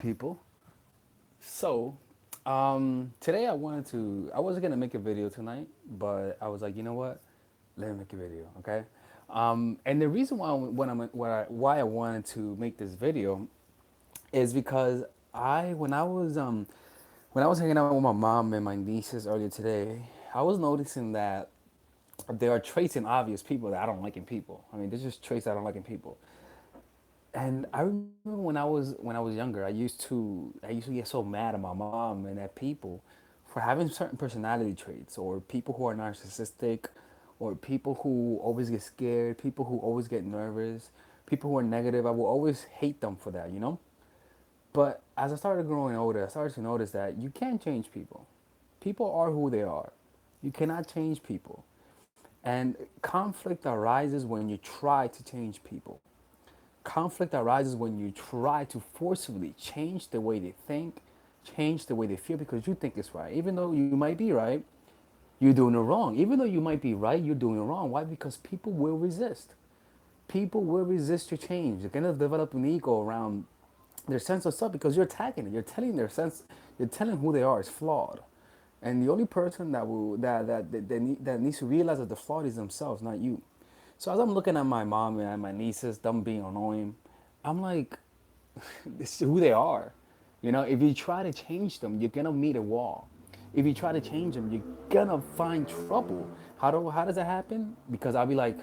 people. So, today I wasn't gonna make a video tonight, but I was like, you know what? Let me make a video, okay? And the reason why I wanted to make this video is because when I was hanging out with my mom and my nieces earlier today, I was noticing that there are traits in obvious people that I don't like in people. I mean, there's just traits I don't like in people. And I remember when I was younger, I used to get so mad at my mom and at people for having certain personality traits, or people who are narcissistic, or people who always get scared, people who always get nervous, people who are negative. I will always hate them for that, you know? But as I started growing older, I started to notice that you can't change people. People are who they are. You cannot change people. And conflict arises when you try to change people. Conflict arises when you try to forcibly change the way they think, change the way they feel because you think it's right. Even though you might be right, you're doing it wrong. Even though you might be right, you're doing it wrong. Why? Because people will resist. People will resist your change. They're gonna develop an ego around their sense of self because you're attacking it. You're telling their sense. You're telling who they are is flawed. And the only person that needs to realize that the flawed is themselves, not you. So as I'm looking at my mom and my nieces, them being annoying, I'm like, this is who they are. You know, if you try to change them, you're gonna meet a wall. If you try to change them, you're gonna find trouble. How does that happen? Because I'll be like,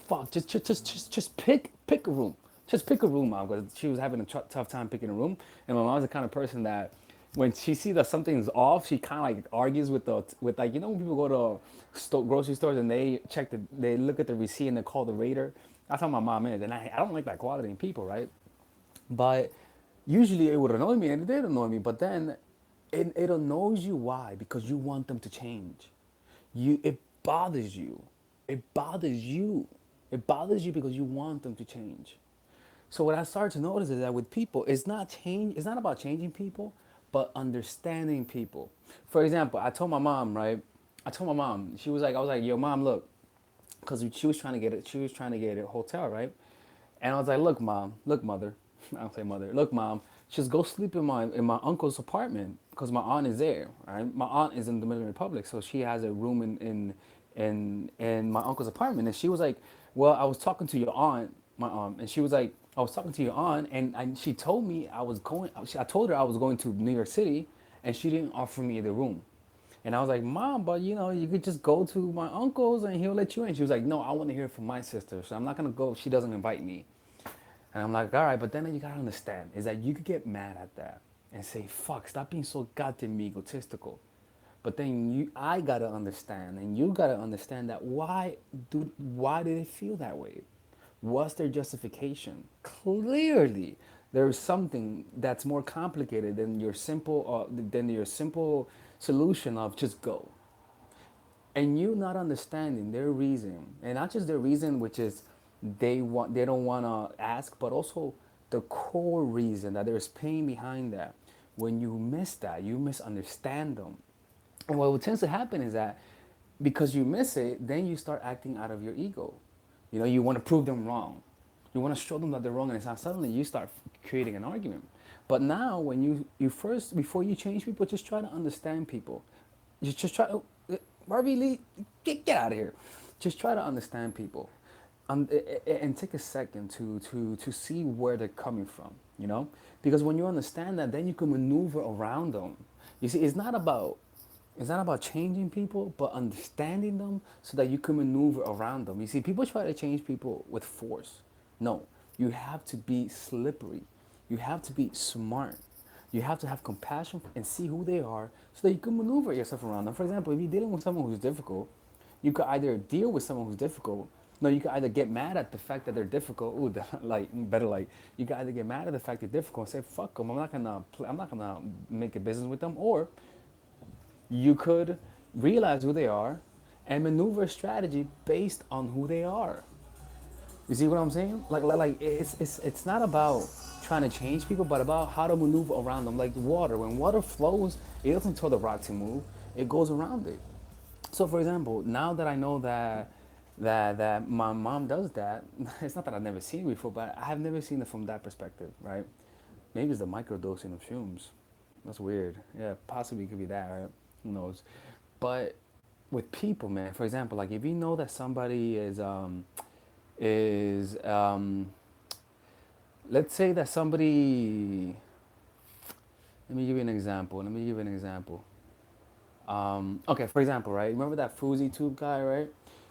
fuck, just pick a room. Just pick a room, mom, because she was having a tough time picking a room. And my mom's the kind of person that when she sees that something's off, she kind of like argues with like, you know, when people go to grocery stores and they look at the receipt and they call the waiter. That's how my mom is, and I don't like that quality in people, right? But usually it would annoy me, and it did annoy me. But then it annoys you. Why? Because you want them to change. It bothers you. It bothers you. It bothers you because you want them to change. So what I started to notice is that with people, it's not about changing people, but understanding people. For example, I told my mom, right? I told my mom, I was like, yo, mom, look, because she was trying to get a hotel, right? And I was like, look, mom, look, mother, I don't say mother, look, mom, just go sleep in my uncle's apartment because my aunt is there, right? My aunt is in the Dominican Republic, so she has a room in my uncle's apartment. And she was like, well, I was talking to your aunt, my and she was like, I was talking to your aunt, and she told me I told her I was going to New York City, and she didn't offer me the room. And I was like, Mom, but you know, you could just go to my uncle's and he'll let you in. She was like, no, I want to hear from my sister. So I'm not going to go if she doesn't invite me. And I'm like, all right, but then you got to understand is that you could get mad at that and say, fuck, stop being so goddamn egotistical. But then I got to understand and you got to understand that why did it feel that way? What's their justification? Clearly, there's something that's more complicated than your simple solution of just go. And you not understanding their reason, and not just their reason, which is they don't want to ask, but also the core reason that there's pain behind that. When you miss that, you misunderstand them. And what tends to happen is that because you miss it, then you start acting out of your ego. You know, you want to prove them wrong. You want to show them that they're wrong, and it's not suddenly you start creating an argument. But now, when you first, before you change people, just try to understand people. Just try to, Barbie Lee, get out of here. Just try to understand people, and take a second to see where they're coming from. You know, because when you understand that, then you can maneuver around them. You see, it's not about changing people, but understanding them so that you can maneuver around them. You see, people try to change people with force. No, you have to be slippery. You have to be smart. You have to have compassion and see who they are so that you can maneuver yourself around them. For example, if you're dealing with someone who's difficult, you could either deal with someone who's difficult. No, you could either get mad at the fact that they're difficult. Ooh, like better like you could either get mad at the fact they're difficult and say fuck them. I'm not gonna make a business with them. Or you could realize who they are and maneuver a strategy based on who they are. You see what I'm saying? Like it's not about trying to change people, but about how to maneuver around them. Like water, when water flows, it doesn't tell the rock to move; it goes around it. So, for example, now that I know that my mom does that, it's not that I've never seen it before, but I have never seen it from that perspective, right? Maybe it's the microdosing of shrooms. That's weird. Yeah, possibly could be that, right? Who knows? But with people, man, for example, like if you know that somebody is let's say that somebody, let me give you an example. Let me give you an example. Okay, for example, right? Remember that Fuzi Tube guy, right?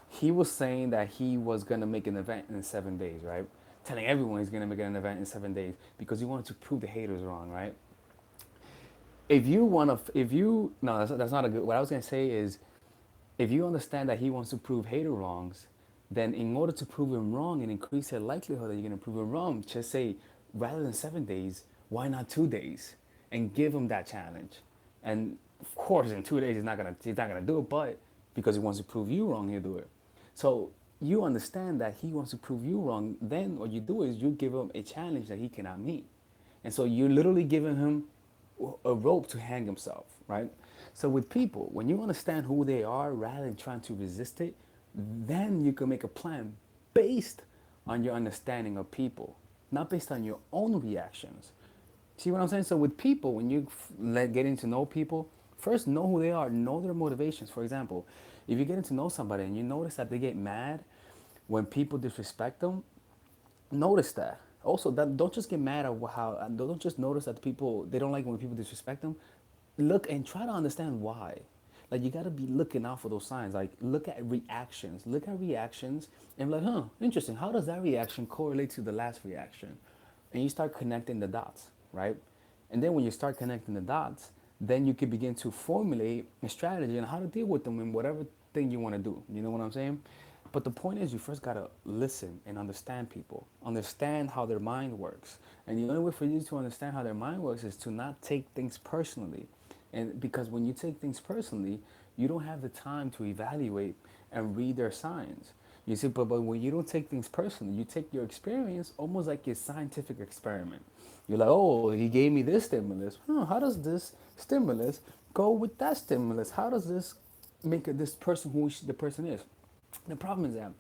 He was saying that he was gonna make an event in 7 days, right? Telling everyone he's gonna make an event in 7 days because he wanted to prove the haters wrong, right? If you wanna, if you no, that's not a good. What I was gonna say is, if you understand that he wants to prove hater wrongs, then in order to prove him wrong and increase the likelihood that you're gonna prove him wrong, just say rather than 7 days, why not 2 days, and give him that challenge. And of course, in 2 days he's not gonna do it, but because he wants to prove you wrong, he'll do it. So you understand that he wants to prove you wrong. Then what you do is you give him a challenge that he cannot meet, and so you're literally giving him a rope to hang himself, right? So with people, when you understand who they are rather than trying to resist it, then you can make a plan based on your understanding of people, not based on your own reactions. See what I'm saying? So with people, when you getting to know people, first know who they are, know their motivations. For example, if you're getting to know somebody and you notice that they get mad when people disrespect them, notice that. Also, that don't just get mad at how. Don't just notice that people they don't like when people disrespect them. Look and try to understand why. Like you gotta be looking out for those signs. Like look at reactions. Look at reactions and be like, huh, interesting. How does that reaction correlate to the last reaction? And you start connecting the dots, right? And then when you start connecting the dots, then you can begin to formulate a strategy on how to deal with them in whatever thing you want to do. You know what I'm saying? But the point is, you first gotta listen and understand people, understand how their mind works. And the only way for you to understand how their mind works is to not take things personally. And because when you take things personally, you don't have the time to evaluate and read their signs. You see, but when you don't take things personally, you take your experience almost like a scientific experiment. You're like, oh, he gave me this stimulus. Huh, how does this stimulus go with that stimulus? How does this make this person who the person is? The problem is that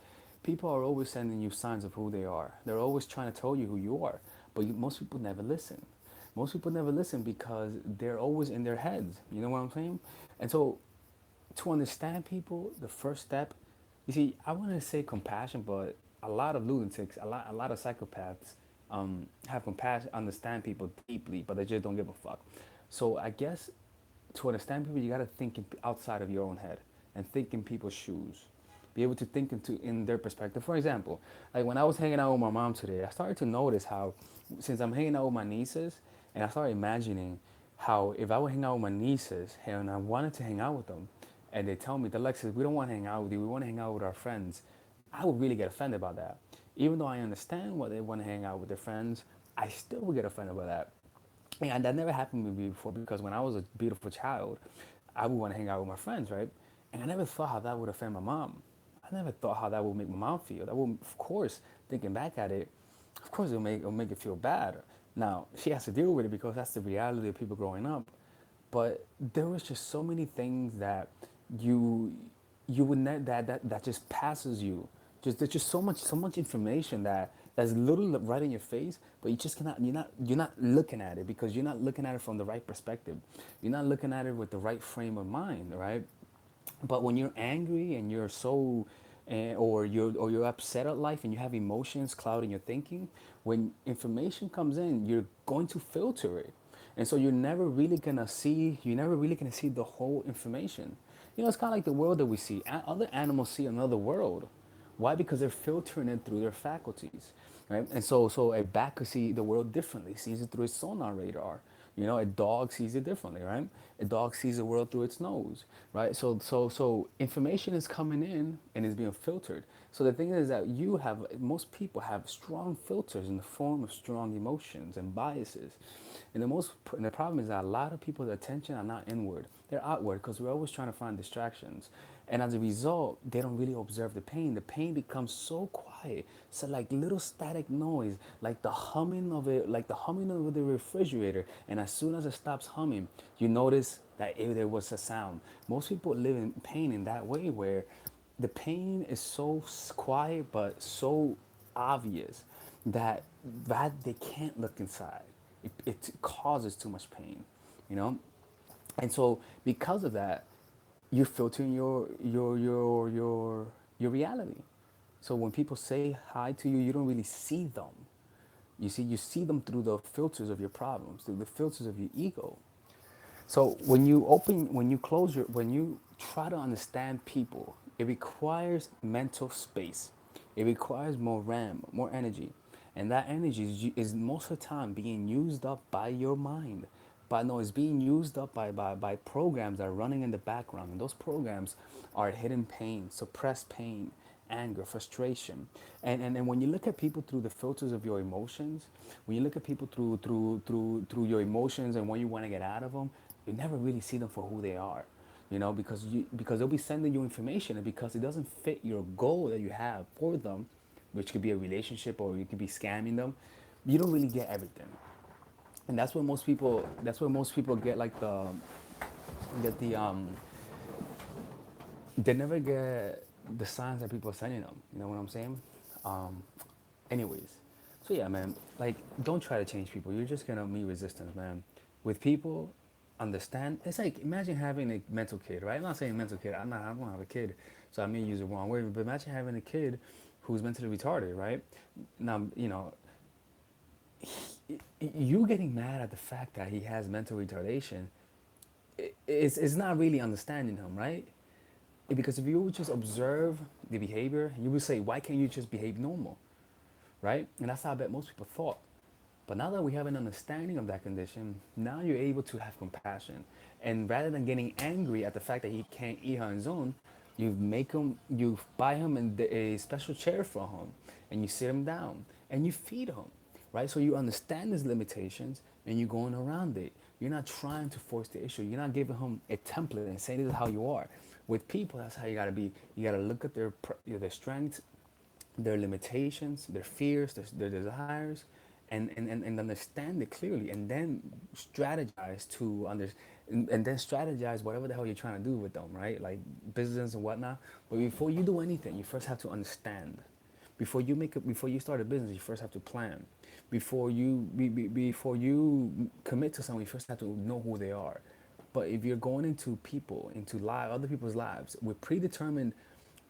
people are always sending you signs of who they are. They're always trying to tell you who you are, but most people never listen. Most people never listen because they're always in their heads. You know what I'm saying? And so, to understand people, the first step, you see, I want to say compassion, but a lot of lunatics, a lot of psychopaths have compassion, understand people deeply, but they just don't give a fuck. So I guess to understand people, you got to think outside of your own head and think in people's shoes. Be able to think in their perspective. For example, like when I was hanging out with my mom today, I started to notice how, since I'm hanging out with my nieces, and I started imagining how if I would hang out with my nieces and I wanted to hang out with them, and they tell me, Alexis, we don't want to hang out with you, we want to hang out with our friends, I would really get offended by that. Even though I understand why they want to hang out with their friends, I still would get offended by that. And that never happened to me before because when I was a beautiful child, I would want to hang out with my friends, right? And I never thought how that would offend my mom. I never thought how that would make my mom feel. That would, of course, thinking back at it, of course it'll make it feel bad. Now she has to deal with it because that's the reality of people growing up. But there was just so many things that you you would that just passes you. Just there's just so much information that's literally right in your face, but you just cannot you're not looking at it because you're not looking at it from the right perspective. You're not looking at it with the right frame of mind, right? But when you're angry and you're so or you're upset at life and you have emotions clouding your thinking, when information comes in, you're going to filter it. And so you're never really gonna see the whole information. It's kind of like the world that we see. Other animals see another world. Why? Because they're filtering it through their faculties, right? And so a bat could see the world differently, sees it through its sonar radar. A dog sees it differently, right? A dog sees the world through its nose, right? So information is coming in and is being filtered. So the thing is that most people have strong filters in the form of strong emotions and biases. And the problem is that a lot of people's attention are not inward; they're outward because we're always trying to find distractions. And as a result, they don't really observe the pain. The pain becomes so quiet, so like little static noise, like the humming of the refrigerator. And as soon as it stops humming, you notice that there was a sound. Most people live in pain in that way, where the pain is so quiet but so obvious that they can't look inside. it causes too much pain, you know. And so because of that, you're filtering your reality. So when people say hi to you, you don't really see them. You see them through the filters of your problems, through the filters of your ego. So when you try to understand people, it requires mental space. It requires more RAM, more energy. And that energy is most of the time being used up by your mind. But no, it's being used up by programs that are running in the background. And those programs are hidden pain, suppressed pain, anger, frustration. And when you look at people through the filters of your emotions, when you look at people through your emotions and what you want to get out of them, you never really see them for who they are, you know, because they'll be sending you information, and because it doesn't fit your goal that you have for them, which could be a relationship or you could be scamming them, you don't really get everything. And that's where most people get like get the they never get the signs that people are sending them. You know what I'm saying? Um, anyways, so yeah, man. Like, don't try to change people. You're just gonna meet resistance, man. With people, understand. It's like imagine having a mental kid, right? I'm not saying mental kid. I'm not. I don't have a kid, so I may use the wrong word. But imagine having a kid who's mentally retarded, right? Now, you know, you getting mad at the fact that he has mental retardation is not really understanding him, right? Because if you would just observe the behavior, you would say, why can't you just behave normal, right? And that's how I bet most people thought. But now that we have an understanding of that condition, now you're able to have compassion. And rather than getting angry at the fact that he can't eat on his own, you buy him a special chair for him, and you sit him down, and you feed him, right? So you understand his limitations, and you're going around it. You're not trying to force the issue. You're not giving him a template and saying this is how you are. With people, that's how you gotta be. You gotta look at their strengths, their limitations, their fears, their desires, and understand it clearly, and then strategize to under, and then strategize whatever the hell you're trying to do with them, right? Like business and whatnot. But before you do anything, you first have to understand. Before you start a business, you first have to plan. Before you commit to something, you first have to know who they are. But if you're going into people, into other people's lives with predetermined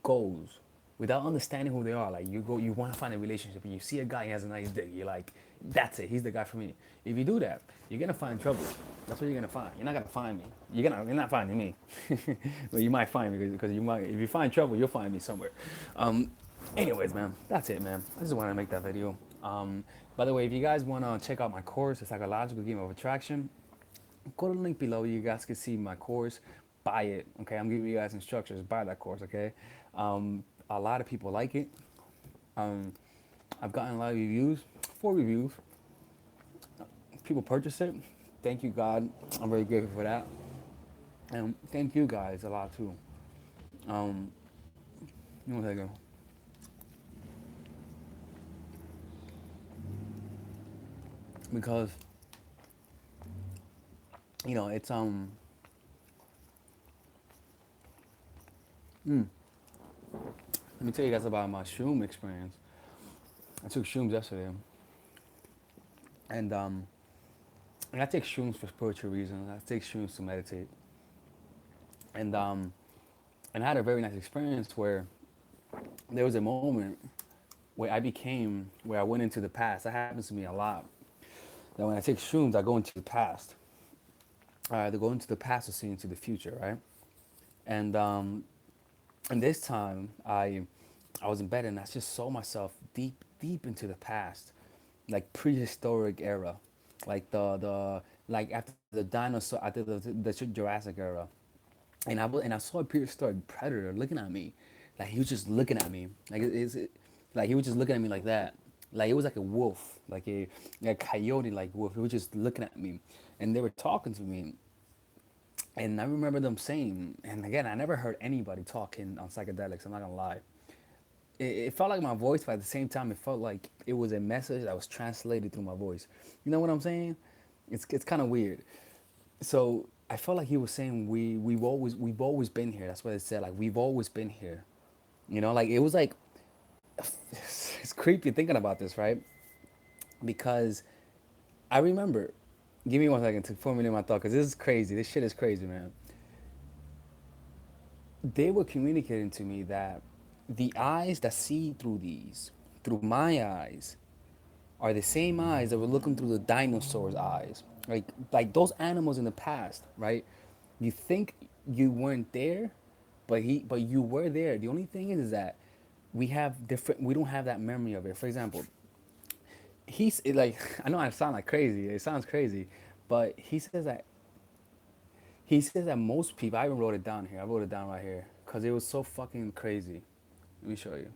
goals, without understanding who they are, like you want to find a relationship, and you see a guy who has a nice dick, you're like, that's it, he's the guy for me. If you do that, you're gonna find trouble. That's what you're gonna find. You're not gonna find me. You're not finding me. But you might find me because you might. If you find trouble, you'll find me somewhere. Um, anyways, man, that's it, man. I just wanted to make that video. By the way, if you guys want to check out my course, the Psychological Game of Attraction, go to the link below. You guys can see my course. Buy it. Okay, I'm giving you guys instructions. Buy that course. Okay. A lot of people like it. Um, I've gotten a lot of reviews, 4 reviews. People purchase it. Thank you, God. I'm very grateful for that. And thank you guys a lot too. Um, you know what I go? Because it's let me tell you guys about my shroom experience. I took shrooms yesterday, and and I take shrooms for spiritual reasons. I take shrooms to meditate, and and I had a very nice experience where there was a moment where I went into the past. That happens to me a lot. That when I take shrooms, I go into the past. To go into the past to see into the future, right? And and this time, I was in bed and I just saw myself deep into the past, like prehistoric era, like like after the dinosaur, after the Jurassic era, and I saw a prehistoric predator looking at me, like he was just looking at me, like he was just looking at me like that, like it was like a wolf, like a coyote like wolf. He was just looking at me, and they were talking to me, and I remember them saying, and again, I never heard anybody talking on psychedelics. I'm not gonna lie. It felt like my voice, but at the same time, it felt like it was a message that was translated through my voice. You know what I'm saying? It's kind of weird. So I felt like he was saying we've always been here. That's what it said. Like we've always been here. Like it was like it's creepy thinking about this, right? Because I remember. Give me 1 second to formulate my thought, because this is crazy. This shit is crazy, man. They were communicating to me that the eyes that see through these, through my eyes, are the same eyes that were looking through the dinosaurs' eyes. Like those animals in the past, right? You think you weren't there, but you were there. The only thing is that we don't have that memory of it. For example, like I know I sound like crazy. It sounds crazy, but he says that most people. I even wrote it down here. I wrote it down right here because it was so fucking crazy. Let me show you.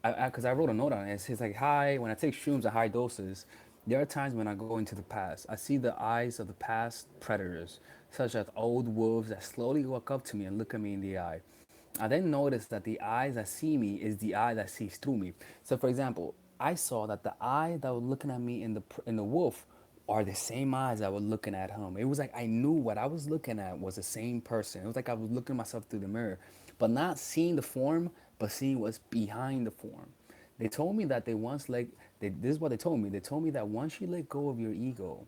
Because I wrote a note on it. It says like, "Hi, when I take shrooms at high doses, there are times when I go into the past. I see the eyes of the past predators, such as old wolves that slowly walk up to me and look at me in the eye. I then notice that the eyes that see me is the eye that sees through me. So, for example, I saw that the eye that was looking at me in the wolf are the same eyes that were looking at him. It was like I knew what I was looking at was the same person. It was like I was looking at myself through the mirror, but not seeing the form, but seeing what's behind the form. They told me that this is what they told me. They told me that once you let go of your ego,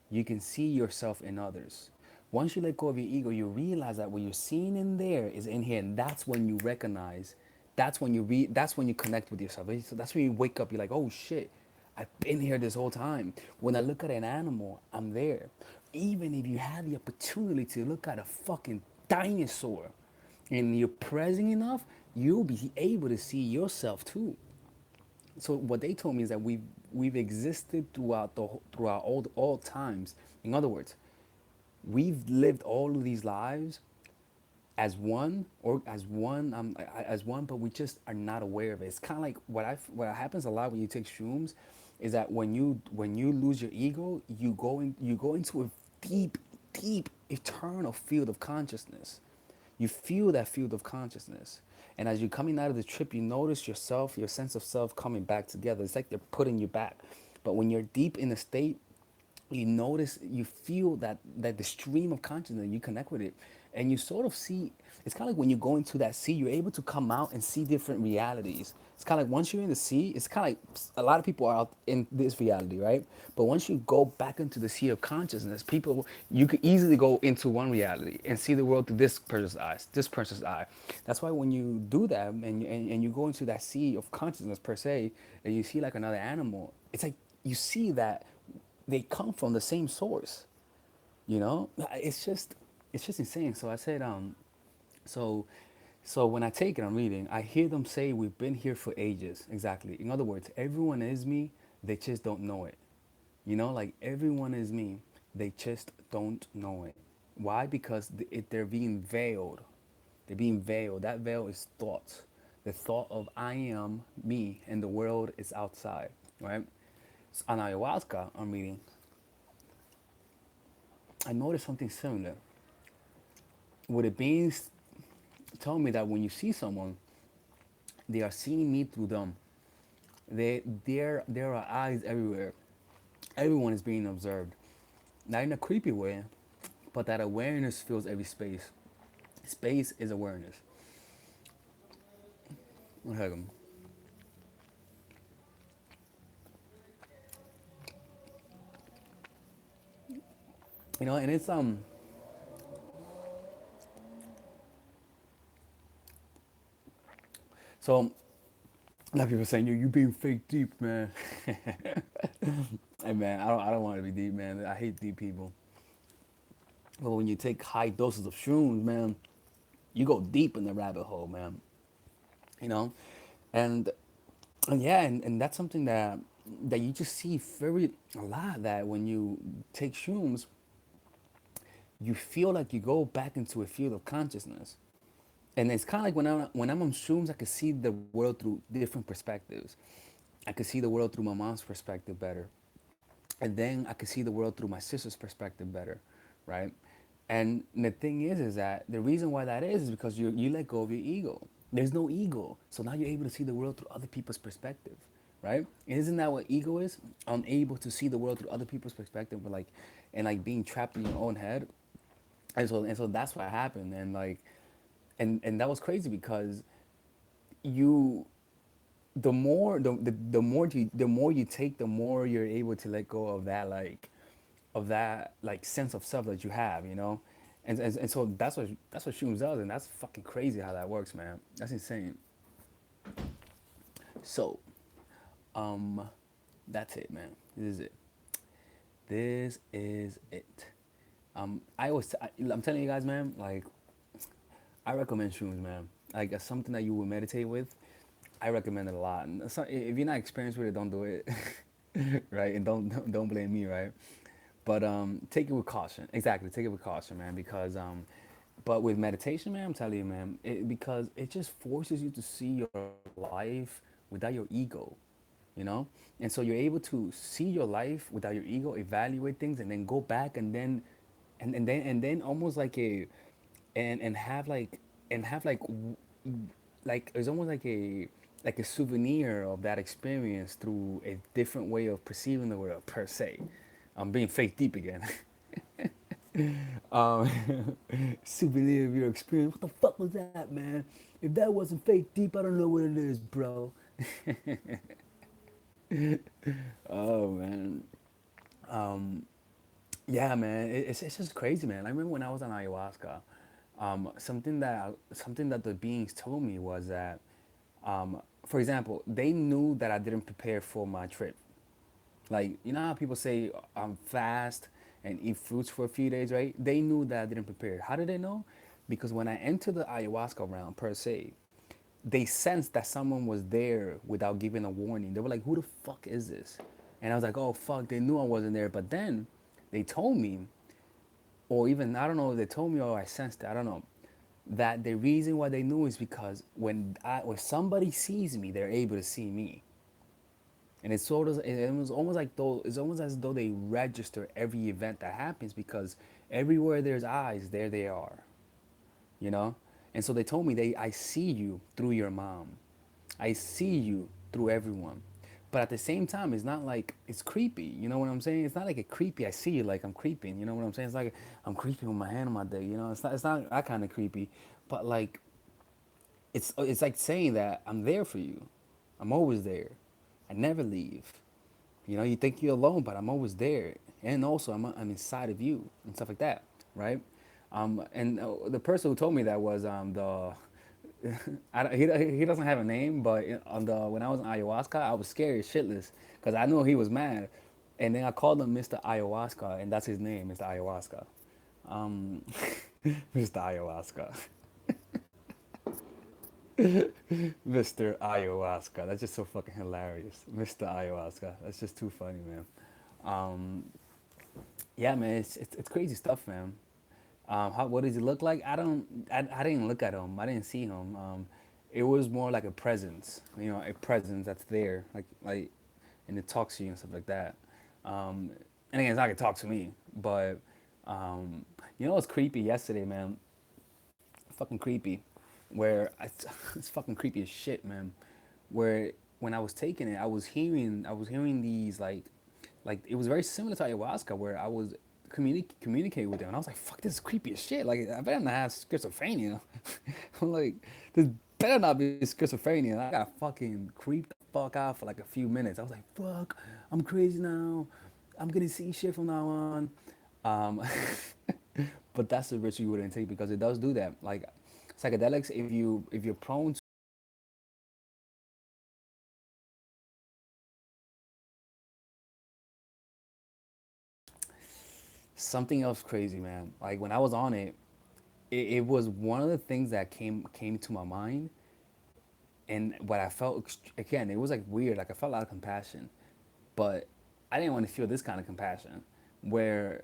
you can see yourself in others. Once you let go of your ego, you realize that what you're seeing in there is in here, and that's when you recognize. That's when you connect with yourself. So that's when you wake up. You're like, oh shit, I've been here this whole time. When I look at an animal, I'm there. Even if you had the opportunity to look at a fucking dinosaur, and you're present enough, you'll be able to see yourself too. So what they told me is that we've existed throughout all times. In other words, we've lived all of these lives as one, but we just are not aware of it. It's kind of like what happens a lot when you take shrooms, is that when you lose your ego, you go into a deep, deep, eternal field of consciousness. You feel that field of consciousness, and as you're coming out of the trip, you notice yourself, your sense of self coming back together. It's like they're putting you back. But when you're deep in the state, you feel that the stream of consciousness, you connect with it, and you sort of see. It's kind of like when you go into that sea, you're able to come out and see different realities. It's kind of like once you're in the sea, it's kind of like a lot of people are out in this reality, right? But once you go back into the sea of consciousness, you could easily go into one reality and see the world through this person's eyes, this person's eye. That's why when you do that, and you go into that sea of consciousness per se, and you see like another animal, it's like you see that they come from the same source. It's just insane. So I said, so when I take it, I'm reading, I hear them say we've been here for ages. Exactly. In other words, everyone is me, they just don't know it. Like everyone is me, they just don't know it. Why? Because they're being veiled. They're being veiled. That veil is thought. The thought of I am me and the world is outside, right? So on ayahuasca, I'm reading, I noticed something similar. What it beings tell me that when you see someone, they are seeing me through them. There are eyes everywhere. Everyone is being observed, not in a creepy way, but that awareness fills every space. Space is awareness. And it's so a lot of people saying you being fake deep, man. Hey man, I don't want to be deep, man. I hate deep people. But when you take high doses of shrooms, man, you go deep in the rabbit hole, man. You know, and yeah, and that's something that you just see very a lot. That when you take shrooms, you feel like you go back into a field of consciousness. And it's kind of like when I'm on shrooms, I can see the world through different perspectives. I could see the world through my mom's perspective better, and then I could see the world through my sister's perspective better, right? And the thing is that the reason why that is because you let go of your ego. There's no ego, so now you're able to see the world through other people's perspective, right? And isn't that what ego is? Unable to see the world through other people's perspective, but like being trapped in your own head. And so that's what happened, and that was crazy because you the more you take, the more you're able to let go of that like sense of self that you have, you know. And so that's what shrooms does, and that's fucking crazy how that works, man. That's insane. So um that's it, man. This is it. This is it. I'm telling you guys, man, like I recommend shrooms, man. Like it's something that you will meditate with. I recommend it a lot. And so, if you're not experienced with it, don't do it, right? And don't blame me, right? But take it with caution. Exactly, take it with caution, man. Because but with meditation, man, I'm telling you, man, because it just forces you to see your life without your ego, you know. And so you're able to see your life without your ego, evaluate things, and then go back and then and then almost like a and have like it's almost like a souvenir of that experience through a different way of perceiving the world per se. I'm being fake deep again. um, souvenir of your experience. What the fuck was that, man? If that wasn't fake deep, I don't know what it is, bro. Oh man. Um, yeah, man. It's just crazy, man. I remember when I was on ayahuasca. Something that the beings told me was that, for example, they knew that I didn't prepare for my trip. Like, you know how people say I'm fast and eat fruits for a few days, right? They knew that I didn't prepare. How did they know? Because when I entered the ayahuasca round per se, they sensed that someone was there without giving a warning. They were like, "Who the fuck is this?" And I was like, "Oh fuck!" They knew I wasn't there, but then they told me, or even I don't know if they told me or I sensed it. I don't know that the reason why they knew is because when somebody sees me, they're able to see me. And it was almost like though it's almost as though they register every event that happens because everywhere there's eyes, there they are, you know. And so they told me I see you through your mom, I see you through everyone, but at the same time, it's not like it's creepy. You know what I'm saying? It's not like a creepy. I see you like I'm creeping. You know what I'm saying? It's like I'm creeping with my hand on my dick. You know, it's not that kind of creepy, but like it's like saying that I'm there for you. I'm always there. I never leave. You know, you think you're alone, but I'm always there. And also, I'm inside of you and stuff like that, right? And the person who told me that was the he doesn't have a name, but on the when I was in ayahuasca, I was scared shitless because I knew he was mad, and then I called him Mr. Ayahuasca, and that's his name, Mr. Ayahuasca. Um, Mr. Ayahuasca. Mr. Ayahuasca. That's just so fucking hilarious. Mr. Ayahuasca. That's just too funny, man. Um, yeah, man, it's crazy stuff, man. What does he look like? I didn't look at him. I didn't see him. It was more like a presence, you know, a presence that's there, and it talks to you and stuff like that. Um, and again, it's not gonna talk to me, but you know what's creepy yesterday, man? Fucking creepy. Where it's fucking creepy as shit, man. Where when I was taking it, I was hearing these like it was very similar to ayahuasca, where I was communicate with them, and I was like, "Fuck, this is creepy as shit." Like, I better not have schizophrenia. I'm like, this better not be schizophrenia. I got fucking creeped the fuck out for like a few minutes. I was like, "Fuck, I'm crazy now. I'm gonna see shit from now on." Um, but that's the risk you wouldn't take because it does do that. Like psychedelics, if you're prone something else crazy, man. Like when I was on it, it was one of the things that came to my mind, and what I felt again, it was like weird. Like I felt a lot of compassion, but I didn't want to feel this kind of compassion, where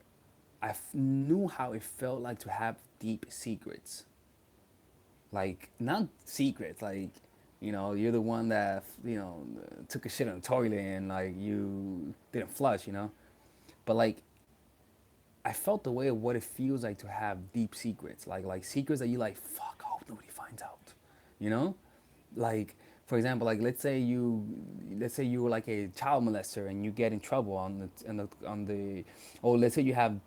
knew how it felt like to have deep secrets. Like not secrets, like you know, you're the one that took a shit in the toilet and like you didn't flush, you know, but like I felt the way of what it feels like to have deep secrets, like secrets that you like. Fuck, I hope nobody finds out. You know, like for example, like let's say you were like a child molester and you get in trouble on the, or let's say you have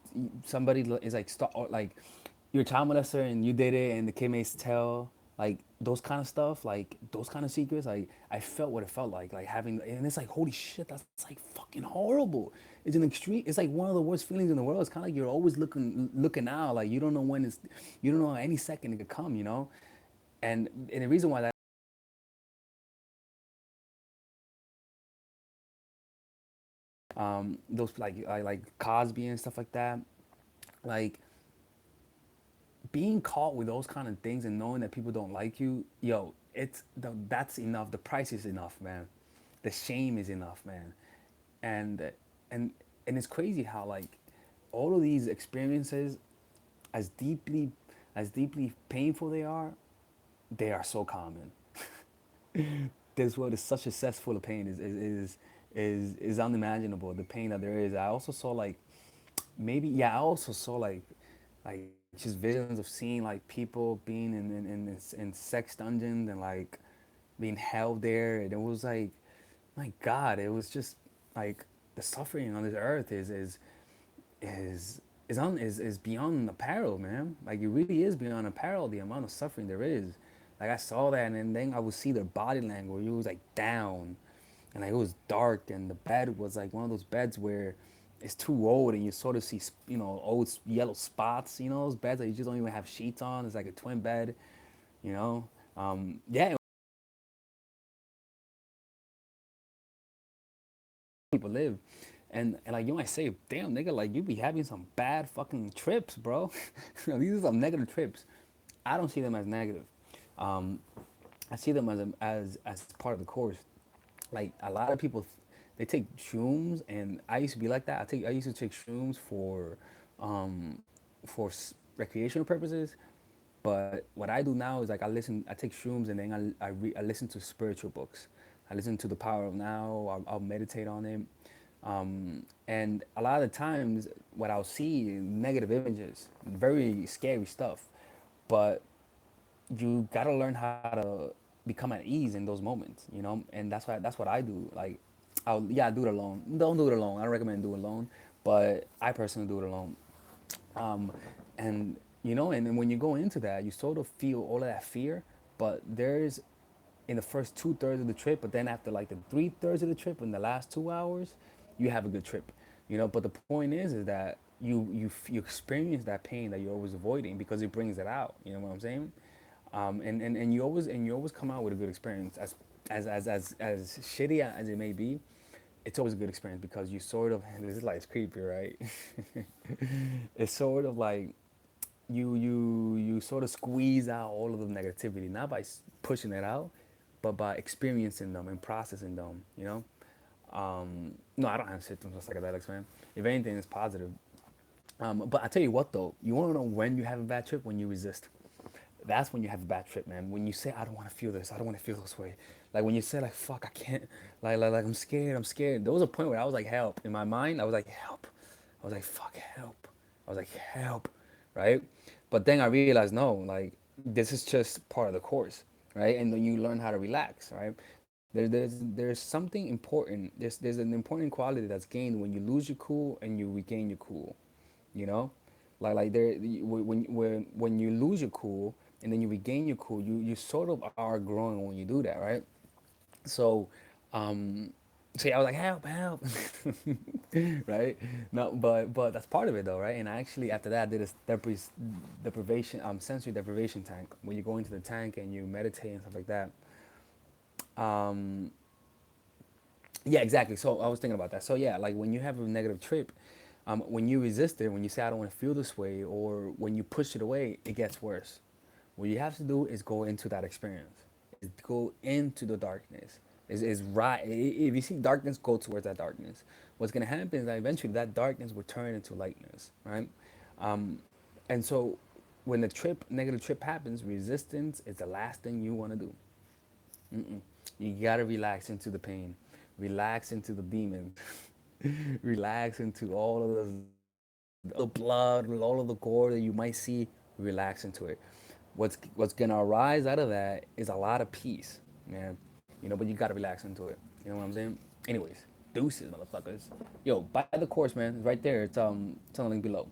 somebody is like or like you're a child molester and you did it and the kid may tell like those kind of stuff, like those kind of secrets. Like I felt what it felt like having, and it's like holy shit, that's like fucking horrible. It's an extreme. It's like one of the worst feelings in the world. It's kind of like you're always looking out, like you don't know when it's, you don't know any second it could come, you know. And the reason why that those like Cosby and stuff like that, like being caught with those kind of things and knowing that people don't like you, yo, that's enough. The price is enough, man. The shame is enough, man. And and and it's crazy how like all of these experiences, as deeply painful they are so common. This world is such a cesspool of pain is unimaginable. The pain that there is. I also saw like maybe yeah. I also saw like just visions of seeing like people being in sex dungeons and like being held there. And it was like, my God, it was just like the suffering on this earth is beyond apparel, man. Like it really is beyond apparel. The amount of suffering there is. Like I saw that, and then I would see their body language. It was like down, and like it was dark, and the bed was like one of those beds where it's too old, and you sort of see old yellow spots. You know those beds that you just don't even have sheets on. It's like a twin bed. You know, yeah, people live. And like you might say, damn nigga, like you be having some bad fucking trips, bro. These are some negative trips. I don't see them as negative. Um, I see them as part of the course. Like a lot of people, they take shrooms, and I used to be like that. I used to take shrooms um, for recreational purposes. But what I do now is like I take shrooms, and then I listen to spiritual books. I listen to The Power of Now. I'll meditate on it. And a lot of the times, what I'll see negative images, very scary stuff. But you gotta learn how to become at ease in those moments, you know. And that's what I do. Like, I do it alone. Don't do it alone. I don't recommend doing it alone, but I personally do it alone. um, and and then when you go into that, you sort of feel all of that fear, but there's in the first 2/3 of the trip, but then after like the 3/3 of the trip, in the last 2 hours, you have a good trip, you know. But the point is that you experience that pain that you're always avoiding because it brings it out. You know what I'm saying? And you always come out with a good experience, as shitty as it may be. It's always a good experience because you sort of, this is like it's creepy, right? It's sort of like you sort of squeeze out all of the negativity, not by pushing it out, but by experiencing them and processing them, you know. No, I don't have symptoms of psychedelics, man. If anything, it's positive. But I tell you what, though, you want to know when you have a bad trip? When you resist. That's when you have a bad trip, man. When you say, I don't want to feel this, I don't want to feel this way. Like when you say, like, fuck, I can't, like I'm scared, I'm scared. There was a point where I was like, help. In my mind, I was like, help. I was like, fuck, help. I was like, help, right? But then I realized, no, like, this is just part of the course, right? And then you learn how to relax, right? There's something important. There's an important quality that's gained when you lose your cool and you regain your cool, you know. Like there, when you lose your cool and then you regain your cool, you sort of are growing when you do that, right? So um so yeah, I was like, help, help. Right? No, but that's part of it though, right? And I actually, after that, did a deprivation, sensory deprivation tank, when you go into the tank and you meditate and stuff like that. um yeah, exactly. So I was thinking about that. So yeah, like when you have a negative trip, when you resist it, when you say I don't want to feel this way, or when you push it away, it gets worse. What you have to do is go into that experience. Is go into the darkness. Is right. If you see darkness, go towards that darkness. What's gonna happen is that eventually that darkness will turn into lightness, right? Um, and so when the negative trip happens, resistance is the last thing you want to do. Mm-mm. You gotta relax into the pain, relax into the demons, relax into all of the blood, all of the gore that you might see. Relax into it. What's gonna arise out of that is a lot of peace, man. You know, but you gotta relax into it. You know what I'm saying? Anyways, deuces, motherfuckers. Yo, buy the course, man. It's right there. It's on the link below.